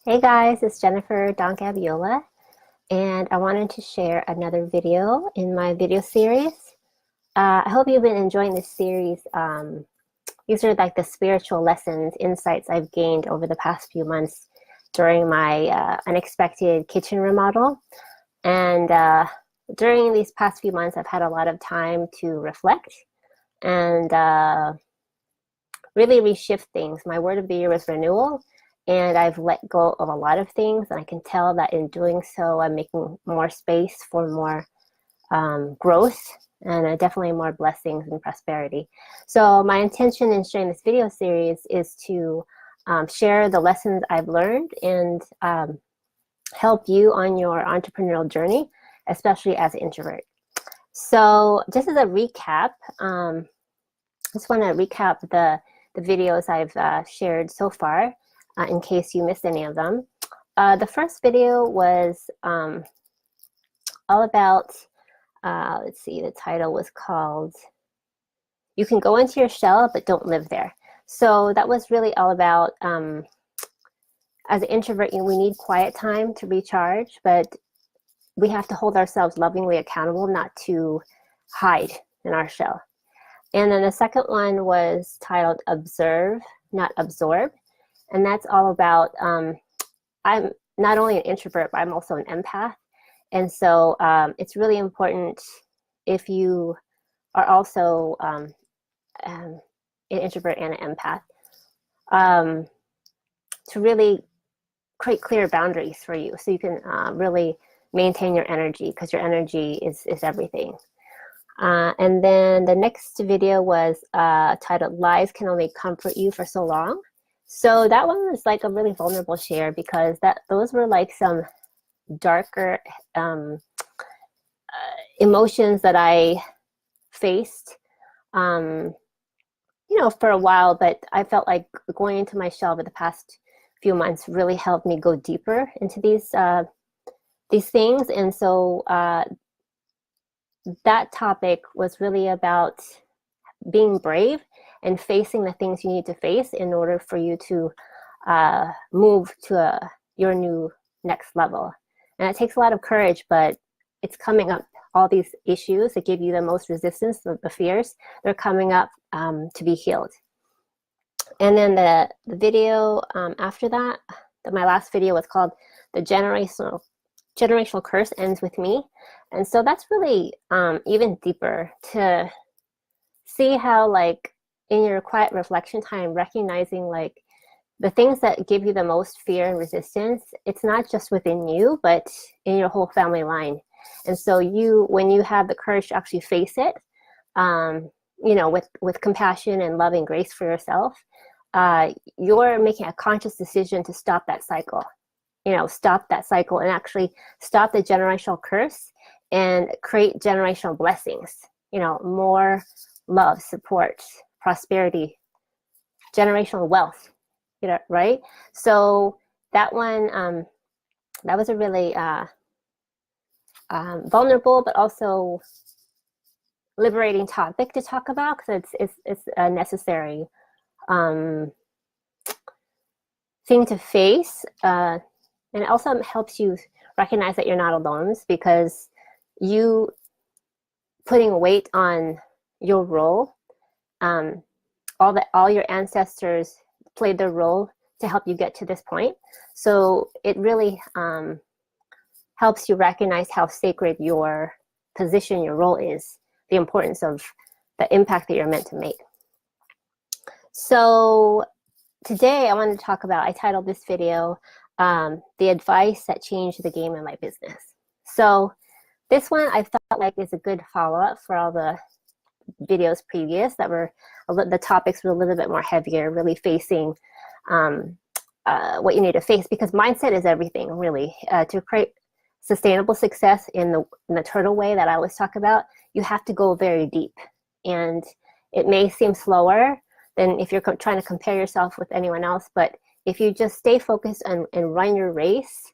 Hey guys, it's Jennifer Don Gabiola, and I wanted to share another video in my video series. I hope you've been enjoying this series. These are like the spiritual lessons, insights I've gained over the past few months during my unexpected kitchen remodel. And during these past few months, I've had a lot of time to reflect and really reshift things. My word of the year was renewal, and I've let go of a lot of things. And I can tell that in doing so, I'm making more space for more growth and definitely more blessings and prosperity. So my intention in sharing this video series is to share the lessons I've learned and help you on your entrepreneurial journey, especially as an introvert. So just as a recap, I just want to recap the videos I've shared so far in case you missed any of them. The first video was all about, let's see, the title was called, You Can Go Into Your Shell, but Don't Live There. So that was really all about, as an introvert, we need quiet time to recharge, but we have to hold ourselves lovingly accountable not to hide in our shell. And then the second one was titled Observe, Not Absorb. And that's all about, I'm not only an introvert, but I'm also an empath. And so it's really important if you are also an introvert and an empath to really create clear boundaries for you so you can really maintain your energy, because your energy is everything. And then the next video was titled Lies Can Only Comfort You for So Long. So that one was like a really vulnerable share, because those were like some darker emotions that I faced, for a while, but I felt like going into my shell over the past few months really helped me go deeper into these things. And so that topic was really about being brave and facing the things you need to face in order for you to move to your new next level. And it takes a lot of courage, but it's coming up. All these issues that give you the most resistance, the fears, they're coming up to be healed. And then the video after that, my last video was called The Generational Curse Ends With Me. And so that's really even deeper, to see how, like, in your quiet reflection time, recognizing like the things that give you the most fear and resistance, it's not just within you, but in your whole family line. And so when you have the courage to actually face it, with compassion and love and grace for yourself, you're making a conscious decision to stop that cycle. Stop that cycle and actually stop the generational curse and create generational blessings. More love, support, prosperity, generational wealth. Right? So that one, that was a really vulnerable but also liberating topic to talk about, because it's a necessary thing to face, and it also helps you recognize that you're not alone, because you putting weight on your role, all your ancestors played their role to help you get to this point. So it really helps you recognize how sacred your position, your role is, the importance of the impact that you're meant to make. So today I wanted to talk about, I titled this video, The Advice That Changed the Game in My Business. So this one I felt like is a good follow-up for all the videos previous that were, the topics were a little bit more heavier, really facing what you need to face, because mindset is everything, really. To create sustainable success in the turtle way that I always talk about, you have to go very deep. And it may seem slower than if you're trying to compare yourself with anyone else, but if you just stay focused and run your race,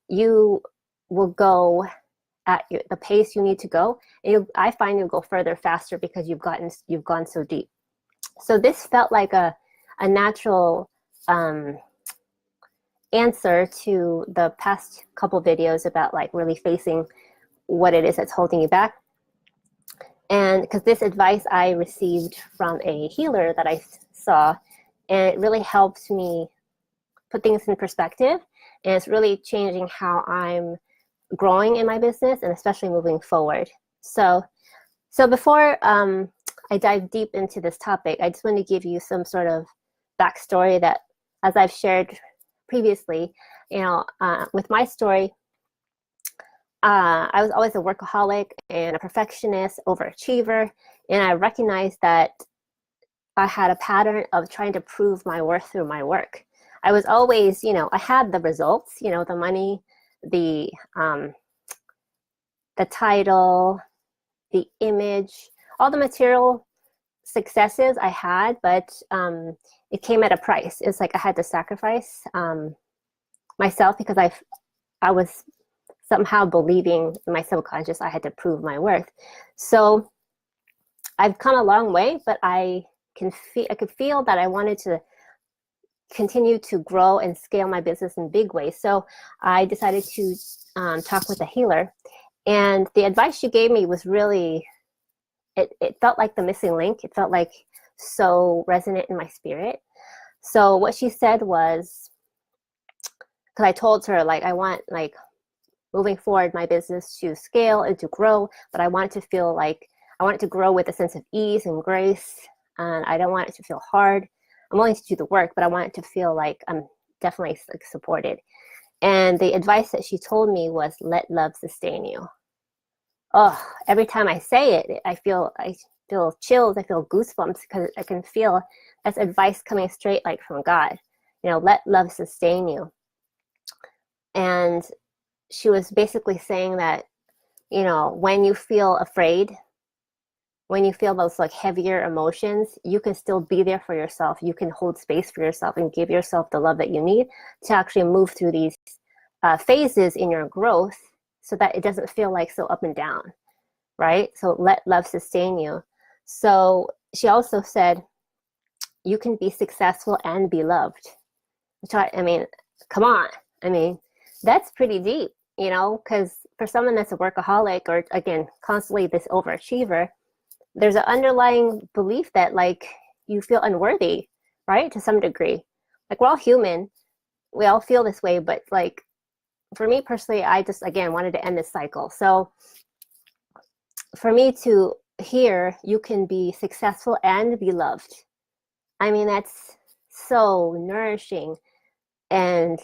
you will go at the pace you need to go. And I find you'll go further faster because you've gone so deep. So this felt like a natural answer to the past couple videos about like really facing what it is that's holding you back. And because this advice I received from a healer that I saw, and it really helped me put things in perspective. And it's really changing how I'm growing in my business and especially moving forward. So before I dive deep into this topic, I just want to give you some sort of backstory that, as I've shared previously, with my story, I was always a workaholic and a perfectionist, overachiever, and I recognized that I had a pattern of trying to prove my worth through my work. I was always, I had the results, the money, the title, the image, all the material successes I had, but it came at a price. It's like I had to sacrifice myself because I was somehow believing in my subconscious I had to prove my worth. So I've come a long way, but I could feel that I wanted to continue to grow and scale my business in big ways. So I decided to talk with a healer, and the advice she gave me was really, it felt like the missing link. It felt like so resonant in my spirit. So what she said was, because I told her like I want like moving forward my business to scale and to grow, but I want it to feel like I want it to grow with a sense of ease and grace, and I don't want it to feel hard. I'm willing to do the work, but I want it to feel like I'm definitely like supported. And the advice that she told me was, let love sustain you. Oh, every time I say it, I feel chills, I feel goosebumps, because I can feel that's advice coming straight like from God. Let love sustain you. And she was basically saying that, when you feel afraid, when you feel those like heavier emotions, you can still be there for yourself. You can hold space for yourself and give yourself the love that you need to actually move through these phases in your growth, so that it doesn't feel like so up and down, right? So let love sustain you. So she also said, you can be successful and be loved. Which I mean, come on. I mean, that's pretty deep, because for someone that's a workaholic, or again, constantly this overachiever, there's an underlying belief that like you feel unworthy, right? To some degree. Like, we're all human. We all feel this way, but like for me personally, I just, again, wanted to end this cycle. So for me to hear you can be successful and be loved, I mean, that's so nourishing and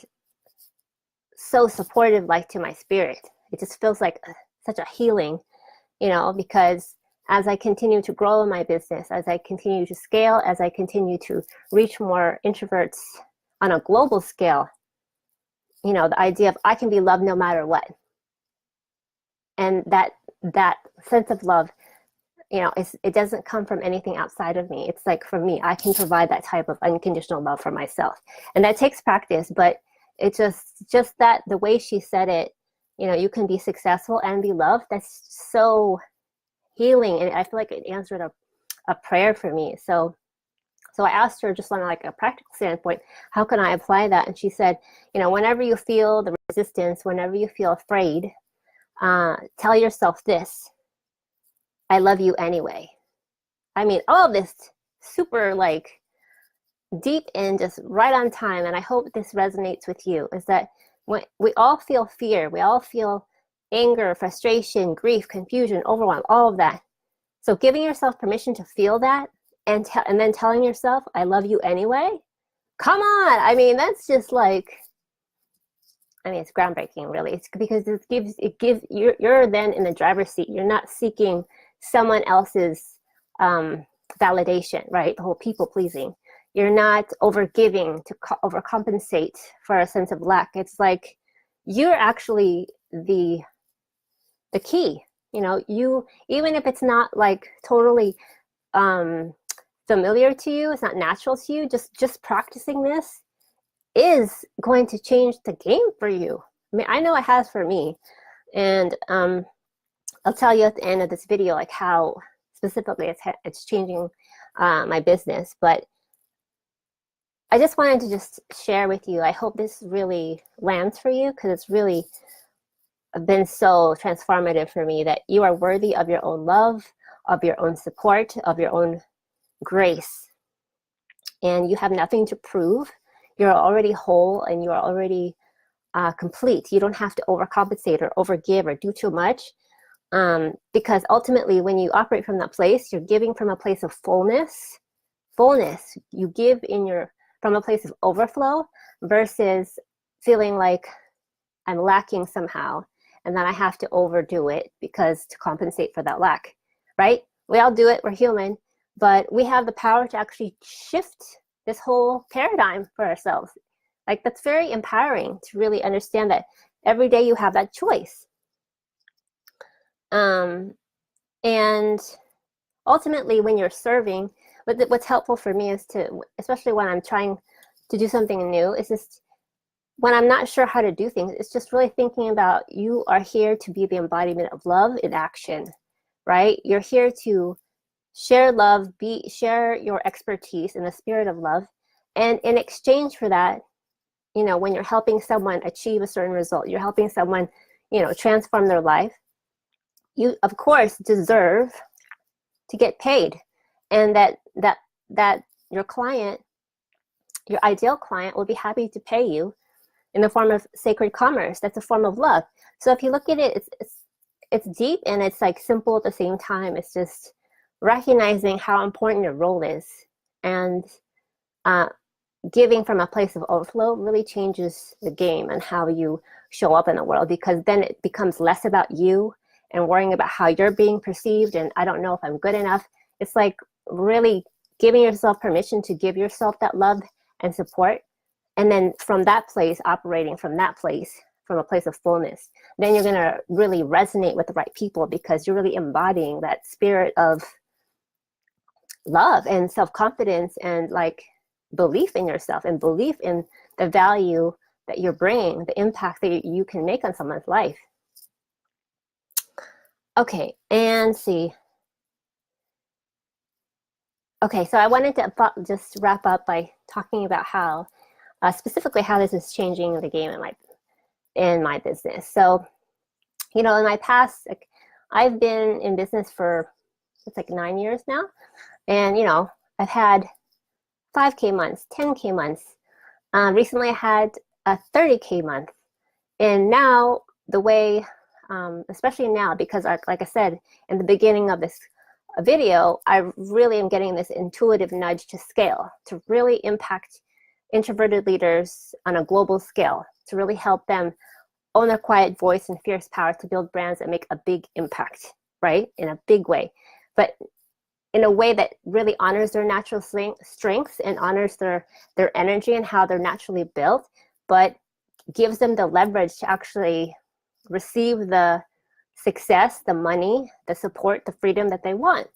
so supportive, like to my spirit. It just feels like such a healing, because as I continue to grow in my business, as I continue to scale, as I continue to reach more introverts on a global scale, the idea of I can be loved no matter what. And that sense of love, it doesn't come from anything outside of me. It's like, for me, I can provide that type of unconditional love for myself. And that takes practice, but it's just that the way she said it, you can be successful and be loved, that's so healing. And I feel like it answered a prayer for me. So I asked her, just on like a practical standpoint, how can I apply that? And she said, whenever you feel the resistance, whenever you feel afraid, tell yourself this: I love you anyway. I mean, all of this super like deep and just right on time. And I hope this resonates with you, is that when we all feel fear, we all feel anger, frustration, grief, confusion, overwhelm, all of that. So giving yourself permission to feel that, and then telling yourself, I love you anyway. Come on. I mean, that's just like, it's groundbreaking, really. It's because it gives you're then in the driver's seat. You're not seeking someone else's validation, right? The whole people pleasing. You're not overgiving to overcompensate for a sense of lack. It's like you're actually the key. You, even if it's not like totally familiar to you, it's not natural to you, just practicing this is going to change the game for you. I mean, I know it has for me. And I'll tell you at the end of this video, like how specifically it's changing my business. But I just wanted to just share with you. I hope this really lands for you, because it's really been so transformative for me, that you are worthy of your own love, of your own support, of your own grace. And you have nothing to prove. You're already whole, and you're already complete. You don't have to overcompensate or overgive or do too much. Because ultimately, when you operate from that place, you're giving from a place of fullness. You give from a place of overflow, versus feeling like I'm lacking somehow, and then I have to overdo it because to compensate for that lack, right? We all do it, we're human, but we have the power to actually shift this whole paradigm for ourselves. Like, that's very empowering to really understand that every day you have that choice. And ultimately, when you're serving, what's helpful for me is to, especially when I'm trying to do something new, is just when I'm not sure how to do things, it's just really thinking about, you are here to be the embodiment of love in action, right? You're here to share love, share your expertise in the spirit of love. And in exchange for that, when you're helping someone achieve a certain result, you're helping someone, transform their life, you of course deserve to get paid. And that your client, your ideal client, will be happy to pay you in the form of sacred commerce. That's a form of love. So if you look at it, it's deep, and it's like simple at the same time. It's just recognizing how important your role is, and giving from a place of overflow really changes the game and how you show up in the world, because then it becomes less about you and worrying about how you're being perceived, and I don't know if I'm good enough. It's like really giving yourself permission to give yourself that love and support. And then from that place, operating from that place, from a place of fullness, then you're going to really resonate with the right people, because you're really embodying that spirit of love and self-confidence, and like belief in yourself, and belief in the value that you're bringing, the impact that you can make on someone's life. Okay, and see. Okay, so I wanted to just wrap up by talking about how, specifically how this is changing the game in my business. So, in my past, like, I've been in business for, it's like 9 years now. And, I've had 5K months, 10K months. Recently I had a 30K month. And now the way, especially now, because like I said in the beginning of this video, I really am getting this intuitive nudge to scale, to really impact introverted leaders on a global scale, to really help them own their quiet voice and fierce power to build brands that make a big impact, right? In a big way, but in a way that really honors their natural strengths and honors their energy and how they're naturally built, but gives them the leverage to actually receive the success, the money, the support, the freedom that they want,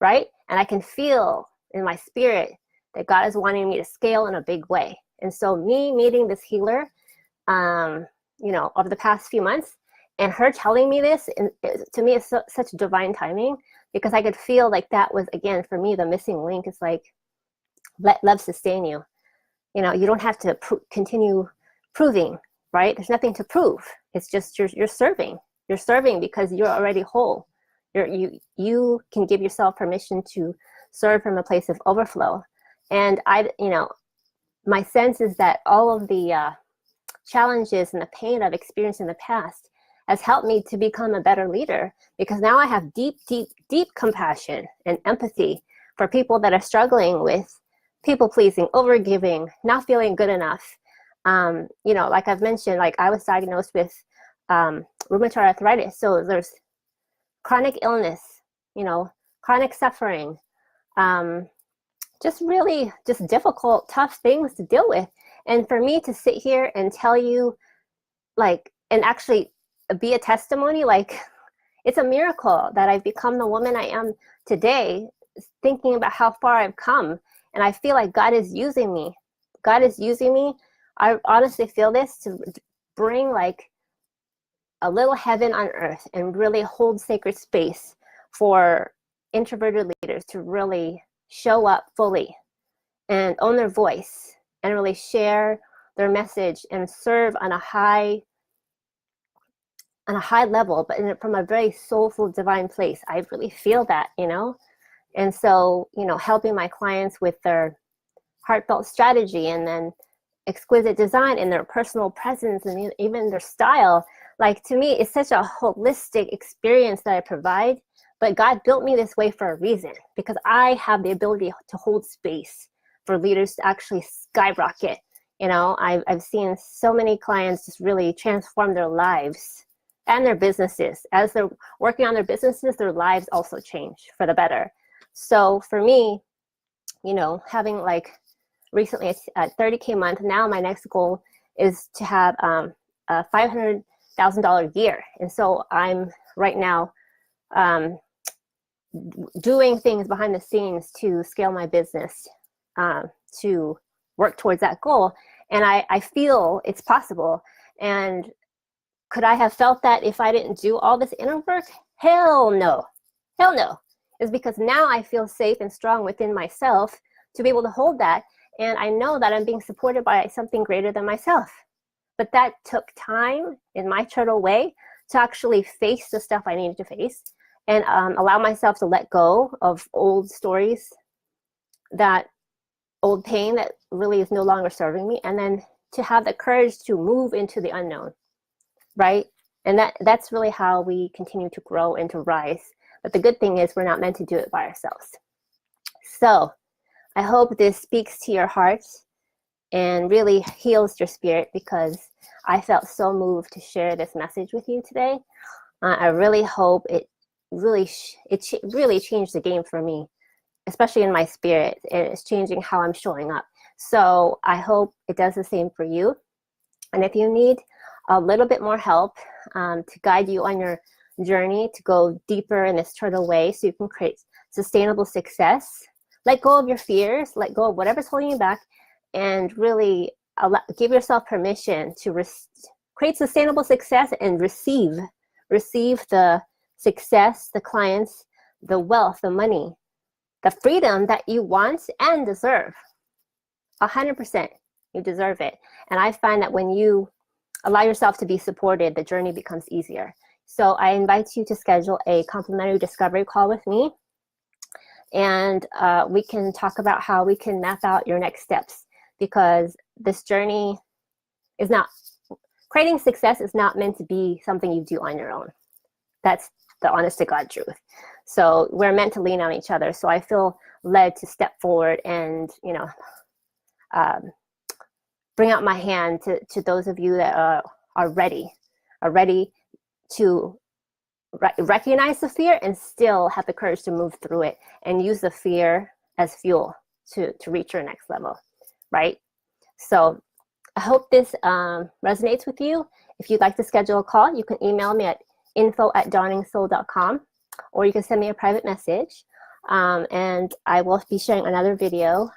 right? And I can feel in my spirit that God is wanting me to scale in a big way. And so me meeting this healer, over the past few months, and her telling me this, and to me, it's such divine timing, because I could feel like that was, again, for me, the missing link. It's like, let love sustain you. You don't have to continue proving, right? There's nothing to prove. It's just you're serving. You're serving because you're already whole. You can give yourself permission to serve from a place of overflow. And my sense is that all of the challenges and the pain I've experienced in the past has helped me to become a better leader, because now I have deep, deep, deep compassion and empathy for people that are struggling with people pleasing, overgiving, not feeling good enough. Like I've mentioned, like I was diagnosed with rheumatoid arthritis. So there's chronic illness, chronic suffering, just really just difficult, tough things to deal with. And for me to sit here and tell you, like, and actually be a testimony, like, it's a miracle that I've become the woman I am today, thinking about how far I've come. And I feel like God is using me. God is using me. I honestly feel this to bring like a little heaven on earth and really hold sacred space for introverted leaders to really show up fully and own their voice and really share their message and serve on a high level, but from a very soulful, divine place. I really feel that, you know? And so, you know, helping my clients with their heartfelt strategy and then exquisite design and their personal presence and even their style. Like, to me, it's such a holistic experience that I provide, but God built me this way for a reason, because I have the ability to hold space for leaders to actually skyrocket. You know, I've seen so many clients just really transform their lives and their businesses. As they're working on their businesses, their lives also change for the better. So for me, you know, having like recently a 30K month, now my next goal is to have a $500,000 year. And so I'm right now doing things behind the scenes to scale my business, to work towards that goal. And I feel it's possible. And could I have felt that if I didn't do all this inner work? Hell no. Hell no. It's because now I feel safe and strong within myself to be able to hold that. And I know that I'm being supported by something greater than myself. But that took time in my turtle way to actually face the stuff I needed to face and allow myself to let go of old stories, that old pain that really is no longer serving me, and then to have the courage to move into the unknown, right? And that's really how we continue to grow and to rise. But the good thing is we're not meant to do it by ourselves. So I hope this speaks to your heart and really heals your spirit, because I felt so moved to share this message with you today. I really hope it really changed the game for me, especially in my spirit. It's changing how I'm showing up. So I hope it does the same for you. And if you need a little bit more help to guide you on your journey to go deeper in this turtle way so you can create sustainable success, let go of your fears, let go of whatever's holding you back, and really give yourself permission to create sustainable success and receive the success, the clients, the wealth, the money, the freedom that you want and deserve. 100%, you deserve it. And I find that when you allow yourself to be supported, the journey becomes easier. So I invite you to schedule a complimentary discovery call with me, and we can talk about how we can map out your next steps, because this journey is not, creating success is not meant to be something you do on your own. That's the honest to God truth. So we're meant to lean on each other. So I feel led to step forward and, you know, bring out my hand to those of you that are ready to recognize the fear and still have the courage to move through it and use the fear as fuel to reach your next level, right? So I hope this resonates with you. If you'd like to schedule a call, you can email me at info@dawningsoul.com, or you can send me a private message. And I will be sharing another video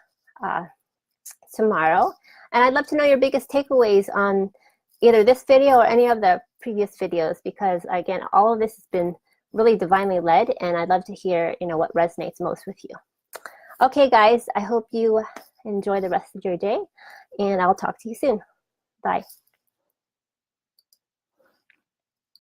tomorrow. And I'd love to know your biggest takeaways on either this video or any of the previous videos, because again, all of this has been really divinely led, and I'd love to hear, you know, what resonates most with you. Okay, guys, I hope you enjoy the rest of your day, and I'll talk to you soon. Bye.